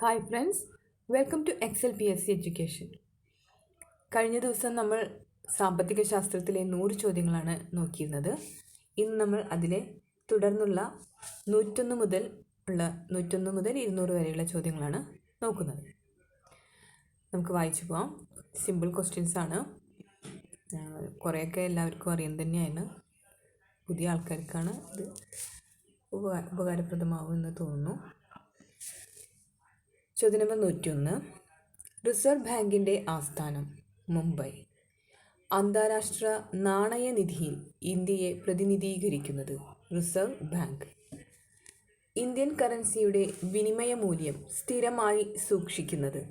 Hi friends, welcome to Excel P S C education. കഴിഞ്ഞ ദിവസം നമ്മൾ സാമ്പത്തിക ശാസ്ത്രത്തിലെ 100 ചോദ്യങ്ങളാണ് നോക്കിയിരുന്നത്. ഇന്ന് നമ്മൾ അതിലെ തുടർന്നുള്ള 101 മുതൽ 200 വരെയുള്ള ചോദ്യങ്ങളാണ് നോക്കുന്നത്. നമുക്ക് വായിച്ചു പോകാം. സിമ്പിൾ ക്വസ്റ്റ്യൻസ് ആണ്. കുറേയൊക്കെ എല്ലാവർക്കും അറിയാൻ തന്നെയാണ്. പുതിയ ആൾക്കാർക്കാണ് ഇത് ഉപകാരപ്രദമാവുമെന്ന് തോന്നുന്നു. ചോദ്യം നമ്പർ 101. റിസർവ് ബാങ്കിൻ്റെ ആസ്ഥാനം മുംബൈ. അന്താരാഷ്ട്ര നാണയനിധിയിൽ ഇന്ത്യയെ പ്രതിനിധീകരിക്കുന്നത് റിസർവ് ബാങ്ക്. ഇന്ത്യൻ കറൻസിയുടെ വിനിമയ മൂല്യം സ്ഥിരമായി സൂക്ഷിക്കുന്നത്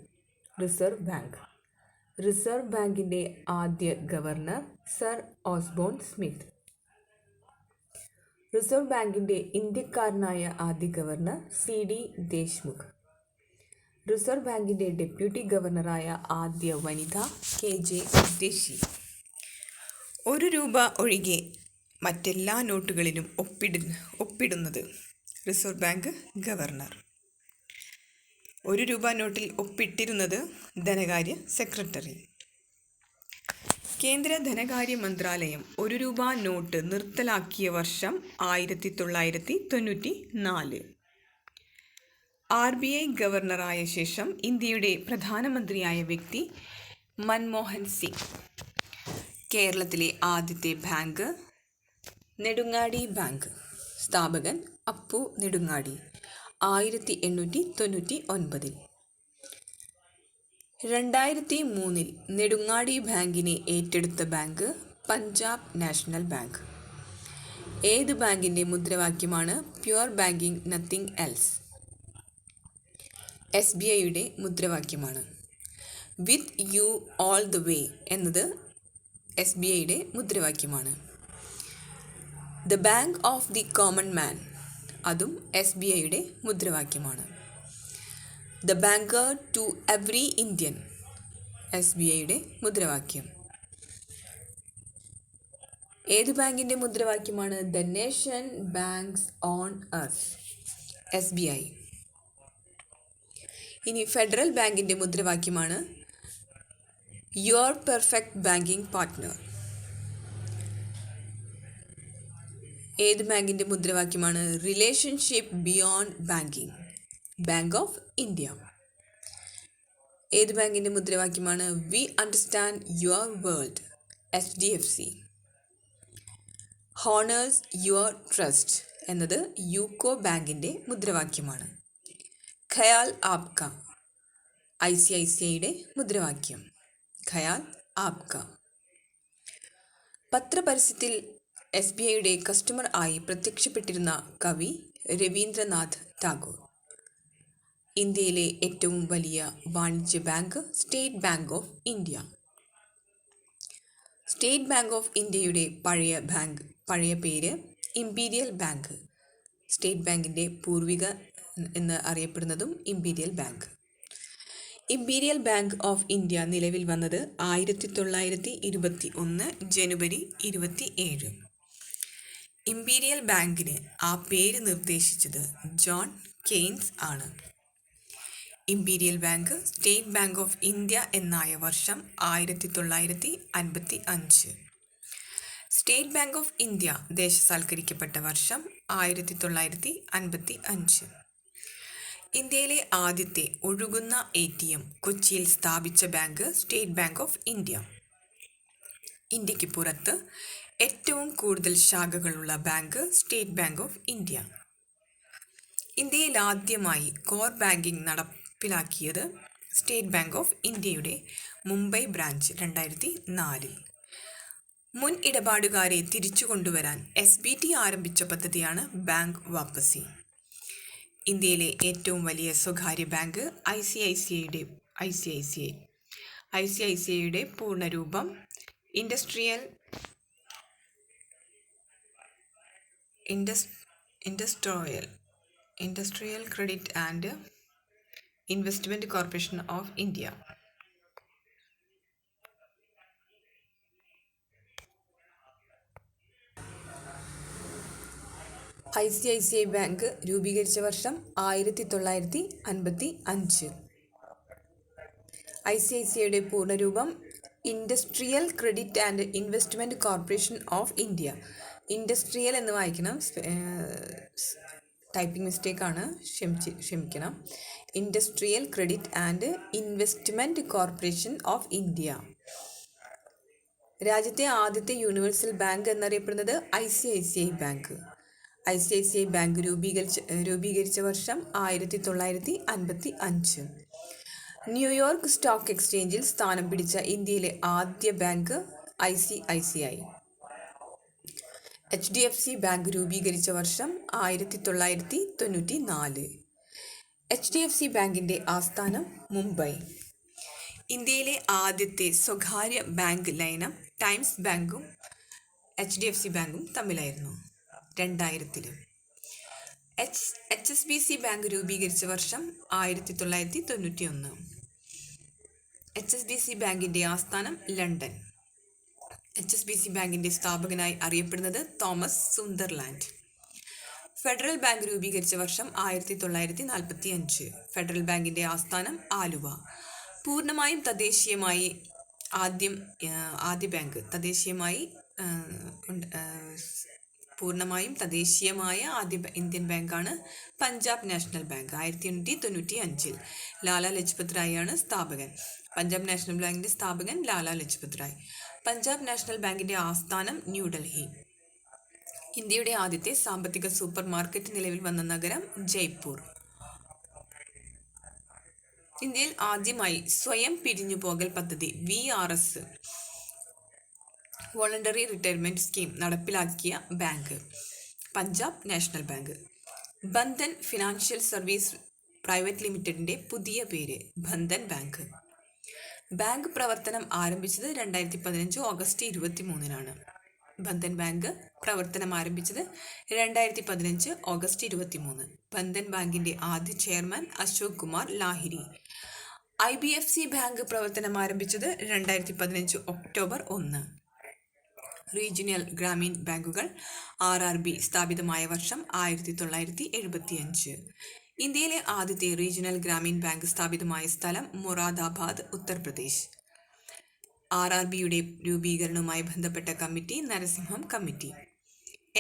റിസർവ് ബാങ്ക്. റിസർവ് ബാങ്കിൻ്റെ ആദ്യ governor sir Osborne Smith. Reserve ബാങ്കിൻ്റെ ഇന്ത്യക്കാരനായ ആദ്യ ഗവർണർ സി.ഡി. ദേശ്മുഖ്. റിസർവ് ബാങ്കിൻ്റെ ഡെപ്യൂട്ടി ഗവർണറായ ആദ്യ വനിത കെ.ജെ. ഒരു രൂപ ഒഴികെ മറ്റെല്ലാ നോട്ടുകളിലും ഒപ്പിടുന്നത് റിസർവ് ബാങ്ക് ഗവർണർ. ഒരു രൂപ നോട്ടിൽ ഒപ്പിട്ടിരുന്നത് ധനകാര്യ സെക്രട്ടറി. കേന്ദ്ര ധനകാര്യ മന്ത്രാലയം ഒരു രൂപ നോട്ട് നിർത്തലാക്കിയ വർഷം 1994. RBI ഗവർണറായ ശേഷം ഇന്ത്യയുടെ പ്രധാനമന്ത്രിയായ വ്യക്തി മൻമോഹൻ സിംഗ്. കേരളത്തിലെ ആദ്യത്തെ ബാങ്ക് നെടുങ്ങാടി ബാങ്ക്. സ്ഥാപകൻ അപ്പു നെടുങ്ങാടി. 1899. 2003 നെടുങ്ങാടി ബാങ്കിനെ ഏറ്റെടുത്ത ബാങ്ക് പഞ്ചാബ് നാഷണൽ ബാങ്ക്. ഏത് ബാങ്കിൻ്റെ മുദ്രാവാക്യമാണ് പ്യുവർ ബാങ്കിങ് നത്തിങ് എൽസ്? SBIയുടെ മുദ്രാവാക്യമാണ്. With you all the way എന്നത് SBIയുടെ മുദ്രാവാക്യമാണ്. The bank of the common man, അതും SBIയുടെ മുദ്രാവാക്യമാണ്. The banker to every Indian, SBIയുടെ മുദ്രാവാക്യം. ഏത് ബാങ്കിൻ്റെ മുദ്രാവാക്യമാണ് the nation banks on earth? SBI. ഇനി ഫെഡറൽ ബാങ്കിൻ്റെ മുദ്രാവാക്യമാണ് യുവർ പെർഫെക്റ്റ് ബാങ്കിങ് പാർട്ട്ണർ. ഏത് ബാങ്കിൻ്റെ മുദ്രാവാക്യമാണ് relationship beyond banking? Bank of India. ഏത് ബാങ്കിൻ്റെ മുദ്രാവാക്യമാണ് we understand your world? HDFC. Honours your trust എന്നത് യൂക്കോ ബാങ്കിൻ്റെ മുദ്രാവാക്യമാണ്. ഖയാൽ ആപ്ക, ICICIയുടെ മുദ്രാവാക്യം. ഖയാൽ ആപ്ക. പത്രപരസ്യത്തിൽ SBIയുടെ കസ്റ്റമർ ആയി പ്രത്യക്ഷപ്പെട്ടിരുന്ന കവി രവീന്ദ്രനാഥ് ടാഗോർ. ഇന്ത്യയിലെ ഏറ്റവും വലിയ വാണിജ്യ bank state bank of India. State bank of ഇന്ത്യയുടെ പഴയ പേര് ഇംപീരിയൽ ബാങ്ക്. സ്റ്റേറ്റ് ബാങ്കിൻ്റെ പൂർവിക എന്ന് അറിയപ്പെടുന്നതും imperial bank. Imperial bank of India നിലവിൽ വന്നത് 1921 ജനുവരി 27. ഇംപീരിയൽ ബാങ്കിന് ആ പേര് നിർദ്ദേശിച്ചത് ജോൺ കെയ്ൻസ് ആണ്. Imperial bank state bank of India എന്നായ വർഷം 1955. സ്റ്റേറ്റ് ബാങ്ക് ഓഫ് ഇന്ത്യ ദേശസാൽക്കരിക്കപ്പെട്ട വർഷം 1955. ഇന്ത്യയിലെ ആദ്യത്തെ ഒഴുകുന്ന ATM കൊച്ചിയിൽ സ്ഥാപിച്ച bank state bank of India. ഇന്ത്യക്ക് പുറത്ത് ഏറ്റവും കൂടുതൽ ശാഖകളുള്ള bank state bank of India. ഇന്ത്യയിൽ ആദ്യമായി കോർ ബാങ്കിംഗ് നടപ്പിലാക്കിയത് സ്റ്റേറ്റ് ബാങ്ക് ഓഫ് ഇന്ത്യയുടെ മുംബൈ ബ്രാഞ്ച് 2004. മുൻ ഇടപാടുകാരെ തിരിച്ചു കൊണ്ടുവരാൻ SBT ആരംഭിച്ച പദ്ധതിയാണ് ബാങ്ക് വാപ്പസി. ഇന്ത്യയിലെ ഏറ്റവും വലിയ സ്വകാര്യ ബാങ്ക് ICICIയുടെ പൂർണ്ണരൂപം industrial credit and investment corporation of India. ICICI bank രൂപീകരിച്ച വർഷം 1955. ICICIയുടെ പൂർണ്ണരൂപം industrial credit and investment corporation of India. Industrial എന്ന് വായിക്കണം, ടൈപ്പിംഗ് മിസ്റ്റേക്കാണ്, ക്ഷമിക്കണം. Industrial credit and investment corporation of India. രാജ്യത്തെ ആദ്യത്തെ യൂണിവേഴ്സൽ ബാങ്ക് എന്നറിയപ്പെടുന്നത് ICICI ബാങ്ക്. ICICI ബാങ്ക് രൂപീകരിച്ച വർഷം 1955. ന്യൂയോർക്ക് സ്റ്റോക്ക് എക്സ്ചേഞ്ചിൽ സ്ഥാനം പിടിച്ച ഇന്ത്യയിലെ ആദ്യ ബാങ്ക് ICICI. HDFC ബാങ്ക് രൂപീകരിച്ച വർഷം 1994. HDFC ബാങ്കിൻ്റെ ആസ്ഥാനം മുംബൈ. ഇന്ത്യയിലെ ആദ്യത്തെ സ്വകാര്യ ബാങ്ക് ലയനം ടൈംസ് ബാങ്കും HDFC ബാങ്കും തമ്മിലായിരുന്നു 2000. HSBC ബാങ്ക് രൂപീകരിച്ച വർഷം 1991. HSBC ബാങ്കിൻ്റെ ആസ്ഥാനം ലണ്ടൻ. HSBC ബാങ്കിൻ്റെ സ്ഥാപകനായി അറിയപ്പെടുന്നത് തോമസ് സുന്ദർലാൻഡ്. ഫെഡറൽ ബാങ്ക് രൂപീകരിച്ച വർഷം 1945. ഫെഡറൽ ബാങ്കിൻ്റെ ആസ്ഥാനം ആലുവ. പൂർണ്ണമായും തദ്ദേശീയമായ ആദ്യ ഇന്ത്യൻ ബാങ്കാണ് പഞ്ചാബ് നാഷണൽ ബാങ്ക്. 1895. ലാലാ ലജ്പത് റായിയാണ് സ്ഥാപകൻ. പഞ്ചാബ് നാഷണൽ ബാങ്കിൻ്റെ സ്ഥാപകൻ ലാലാ ലജ്പത് റായ്. പഞ്ചാബ് നാഷണൽ ബാങ്കിൻ്റെ ആസ്ഥാനം ന്യൂഡൽഹി. ഇന്ത്യയുടെ ആദ്യത്തെ സാമ്പത്തിക സൂപ്പർ മാർക്കറ്റ് നിലവിൽ വന്ന നഗരം ജയ്പൂർ. ഇന്ത്യയിൽ ആദ്യമായി സ്വയം പിരിഞ്ഞുപോകൽ പദ്ധതി VRS വോളണ്ടറി റിട്ടയർമെൻറ്റ് സ്കീം നടപ്പിലാക്കിയ bank Punjab national bank. Bandhan financial service private ലിമിറ്റഡിൻ്റെ പുതിയ പേര് ബന്ധൻ ബാങ്ക്. ബാങ്ക് പ്രവർത്തനം ആരംഭിച്ചത് 2015 ഓഗസ്റ്റ് 23. ബന്ധൻ ബാങ്ക് പ്രവർത്തനം ആരംഭിച്ചത് 2015 ഓഗസ്റ്റ് 23. ബന്ധൻ ബാങ്കിൻ്റെ ആദ്യ chairman Ashok Kumar Lahiri. IBFC bank പ്രവർത്തനം ആരംഭിച്ചത് 2015 ഒക്ടോബർ 1. റീജിയണൽ ഗ്രാമീൺ ബാങ്കുകൾ RRB സ്ഥാപിതമായ വർഷം 1975. ഇന്ത്യയിലെ ആദ്യത്തെ റീജിയണൽ ഗ്രാമീൺ ബാങ്ക് സ്ഥാപിതമായ സ്ഥലം മൊറാദാബാദ്, ഉത്തർപ്രദേശ്. RRBയുടെ രൂപീകരണവുമായി ബന്ധപ്പെട്ട കമ്മിറ്റി നരസിംഹം കമ്മിറ്റി.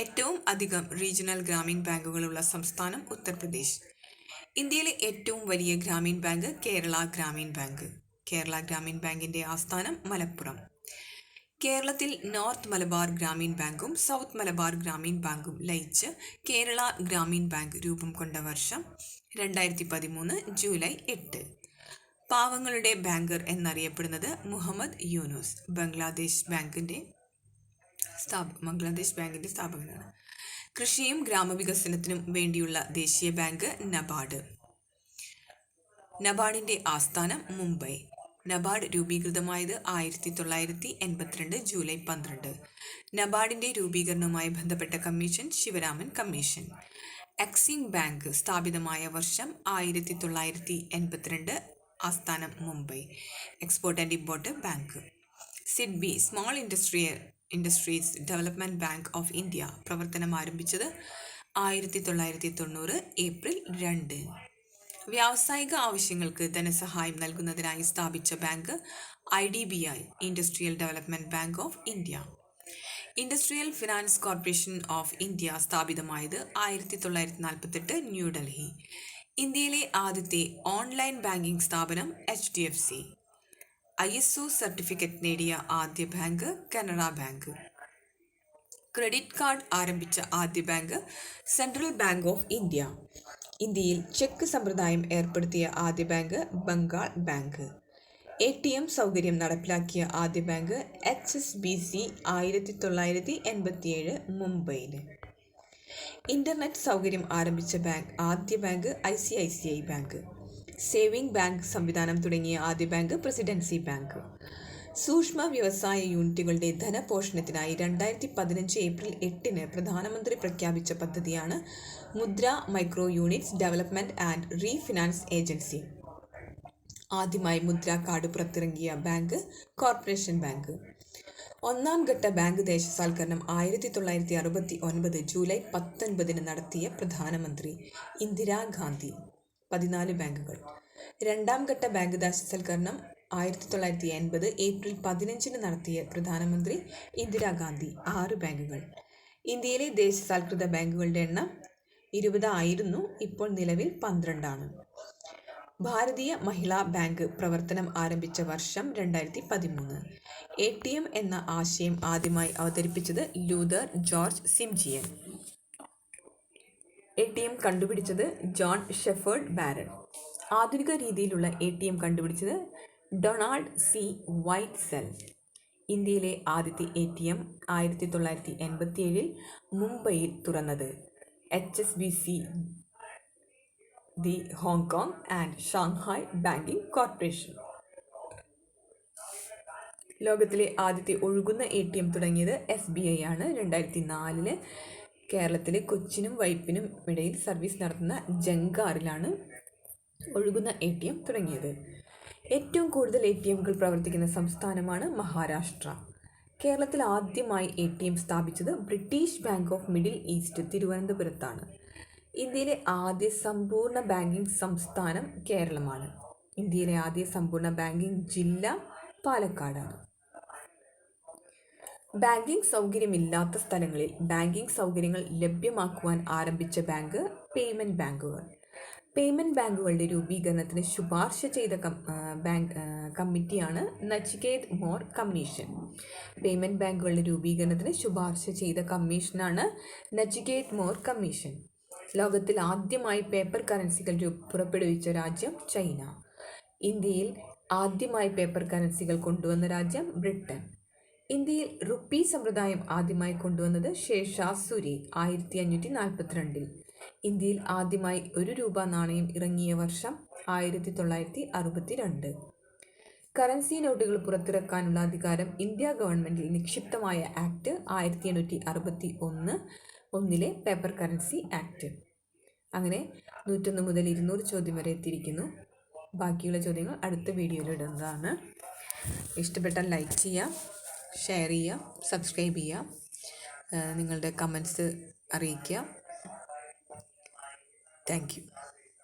ഏറ്റവും അധികം റീജിയണൽ ഗ്രാമീൺ ബാങ്കുകളുള്ള സംസ്ഥാനം ഉത്തർപ്രദേശ്. ഇന്ത്യയിലെ ഏറ്റവും വലിയ ഗ്രാമീൺ ബാങ്ക് കേരള ഗ്രാമീൺ ബാങ്ക്. കേരള ഗ്രാമീൺ ബാങ്കിൻ്റെ ആസ്ഥാനം മലപ്പുറം. കേരളത്തിൽ നോർത്ത് മലബാർ ഗ്രാമീൺ ബാങ്കും സൗത്ത് മലബാർ ഗ്രാമീൺ ബാങ്കും ലയിച്ച് കേരള ഗ്രാമീൺ ബാങ്ക് രൂപം കൊണ്ട വർഷം 2013 ജൂലൈ 8. പാവങ്ങളുടെ ബാങ്കർ എന്നറിയപ്പെടുന്നത് മുഹമ്മദ് യൂനുസ്. ബംഗ്ലാദേശ് ബാങ്കിൻ്റെ സ്ഥാപകനാണ്. കൃഷിയും ഗ്രാമവികസനത്തിനും വേണ്ടിയുള്ള ദേശീയ ബാങ്ക് നബാർഡ്. നബാർഡിൻ്റെ ആസ്ഥാനം മുംബൈ. നബാർഡ് രൂപീകൃതമായത് 1982 ജൂലൈ 12. നബാർഡിൻ്റെ രൂപീകരണവുമായി ബന്ധപ്പെട്ട commission Sivaraman commission. EXIM bank സ്ഥാപിതമായ വർഷം 1982. ആസ്ഥാനം Mumbai. Export and import bank. SIDBI small industries development bank of India പ്രവർത്തനം ആരംഭിച്ചത് 1990 ഏപ്രിൽ 2. വ്യാവസായിക ആവശ്യങ്ങൾക്ക് ധനസഹായം നൽകുന്നതിനായി സ്ഥാപിച്ച bank IDBI industrial development bank of India. Industrial finance corporation of India സ്ഥാപിതമായത് 1948 ന്യൂഡൽഹി. ഇന്ത്യയിലെ ആദ്യത്തെ ഓൺലൈൻ ബാങ്കിംഗ് സ്ഥാപനം HDFC. ISO സർട്ടിഫിക്കറ്റ് നേടിയ ആദ്യ bank Canara bank. Credit card ആരംഭിച്ച ആദ്യ bank central bank of India. ഇന്ത്യയിൽ ചെക്ക് സമ്പ്രദായം ഏർപ്പെടുത്തിയ ആദ്യ ബാങ്ക് ബംഗാൾ ബാങ്ക്. ATM സൗകര്യം നടപ്പിലാക്കിയ ആദ്യ ബാങ്ക് HSBC 1987 മുംബൈയിൽ. ഇൻ്റർനെറ്റ് സൗകര്യം ആരംഭിച്ച ആദ്യ bank ICICI bank. Saving bank സംവിധാനം തുടങ്ങിയ ആദ്യ ബാങ്ക് പ്രസിഡൻസി ബാങ്ക്. സൂക്ഷ്മ വ്യവസായ യൂണിറ്റുകളുടെ ധനപോഷണത്തിനായി 2015 ഏപ്രിൽ 8 പ്രധാനമന്ത്രി പ്രഖ്യാപിച്ച പദ്ധതിയാണ് മുദ്ര micro units development and refinance agency. ആദ്യമായി മുദ്ര കാർഡ് പുറത്തിറങ്ങിയ ബാങ്ക് കോർപ്പറേഷൻ ബാങ്ക്. ഒന്നാം ഘട്ട ബാങ്ക് ദേശസാൽക്കരണം 1969 ജൂലൈ 19 നടത്തിയ പ്രധാനമന്ത്രി ഇന്ദിരാഗാന്ധി. 14 ബാങ്കുകൾ. രണ്ടാം ഘട്ട ബാങ്ക് ദേശസാൽക്കരണം 1980 ഏപ്രിൽ 15 നടത്തിയ പ്രധാനമന്ത്രി ഇന്ദിരാഗാന്ധി. 6 ബാങ്കുകൾ. ഇന്ത്യയിലെ ദേശസാൽകൃത ബാങ്കുകളുടെ എണ്ണം 20 ആയിരുന്നു, ഇപ്പോൾ നിലവിൽ 12 ആണ്. ഭാരതീയ മഹിളാ ബാങ്ക് പ്രവർത്തനം ആരംഭിച്ച വർഷം 2013. ATM എന്ന ആശയം ആദ്യമായി അവതരിപ്പിച്ചത് ലൂതർ ജോർജ് സിംജിയൻ. ATM കണ്ടുപിടിച്ചത് ജോൺ ഷെഫേർഡ് ബാരൺ. ആധുനിക രീതിയിലുള്ള ATM കണ്ടുപിടിച്ചത് ഡൊണാൾഡ് സി വൈറ്റ്സെൽ. ഇന്ത്യയിലെ ആദ്യത്തെ ATM 1987 മുംബൈയിൽ തുറന്നത്. HSBC, the Hong Kong and Shanghai banking corporation. ലോകത്തിലെ ആദ്യത്തെ ഒഴുകുന്ന ATM തുടങ്ങിയത് SBI ആണ്. 2004 കേരളത്തിലെ കൊച്ചിനും വൈപ്പിനും ഇടയിൽ സർവീസ് നടത്തുന്ന ജങ്കാറിലാണ് ഒഴുകുന്ന ATM തുടങ്ങിയത്. ഏറ്റവും കൂടുതൽ ATMകൾ പ്രവർത്തിക്കുന്ന സംസ്ഥാനമാണ് മഹാരാഷ്ട്ര. കേരളത്തിൽ ആദ്യമായി ATM സ്ഥാപിച്ചത് British bank of middle east തിരുവനന്തപുരത്താണ്. ഇന്ത്യയിലെ ആദ്യ സമ്പൂർണ്ണ ബാങ്കിംഗ് സംസ്ഥാനം കേരളമാണ്. ഇന്ത്യയിലെ ആദ്യ സമ്പൂർണ്ണ ബാങ്കിംഗ് ജില്ല പാലക്കാടാണ്. ബാങ്കിംഗ് സൗകര്യമില്ലാത്ത സ്ഥലങ്ങളിൽ ബാങ്കിംഗ് സൗകര്യങ്ങൾ ലഭ്യമാക്കുവാൻ ആരംഭിച്ച ബാങ്ക് പേയ്മെൻറ്റ് ബാങ്കുകൾ. പേയ്മെൻറ്റ് ബാങ്കുകളുടെ രൂപീകരണത്തിന് ശുപാർശ ചെയ്ത കമ്മിറ്റിയാണ് നച്ചികേത് മോർ കമ്മീഷൻ. പേയ്മെൻറ്റ് ബാങ്കുകളുടെ രൂപീകരണത്തിന് ശുപാർശ ചെയ്ത കമ്മീഷനാണ് നച്ചികേത് മോർ കമ്മീഷൻ. ലോകത്തിൽ ആദ്യമായി പേപ്പർ കറൻസികൾ പുറപ്പെടുവിച്ച രാജ്യം ചൈന. ഇന്ത്യയിൽ ആദ്യമായി പേപ്പർ കറൻസികൾ കൊണ്ടുവന്ന രാജ്യം ബ്രിട്ടൻ. ഇന്ത്യയിൽ റുപ്പി സമ്പ്രദായം ആദ്യമായി കൊണ്ടുവന്നത് ഷേർഷാ സൂരി 1542. ഇന്ത്യയിൽ ആദ്യമായി 1 രൂപ നാണയം ഇറങ്ങിയ വർഷം 1962. കറൻസി നോട്ടുകൾ പുറത്തിറക്കാനുള്ള അധികാരം ഇന്ത്യ ഗവൺമെൻറ്റിൽ നിക്ഷിപ്തമായ ആക്ട് 1861 പേപ്പർ കറൻസി ആക്ട്. അങ്ങനെ 101 മുതൽ 200 ചോദ്യം വരെ എത്തിയിരിക്കുന്നു. ബാക്കിയുള്ള ചോദ്യങ്ങൾ അടുത്ത വീഡിയോയിൽ ഇടുന്നതാണ്. ഇഷ്ടപ്പെട്ടാൽ ലൈക്ക് ചെയ്യുക, ഷെയർ ചെയ്യുക, സബ്സ്ക്രൈബ് ചെയ്യുക, നിങ്ങളുടെ കമൻറ്റ്സ് അറിയിക്കുക. Thank you.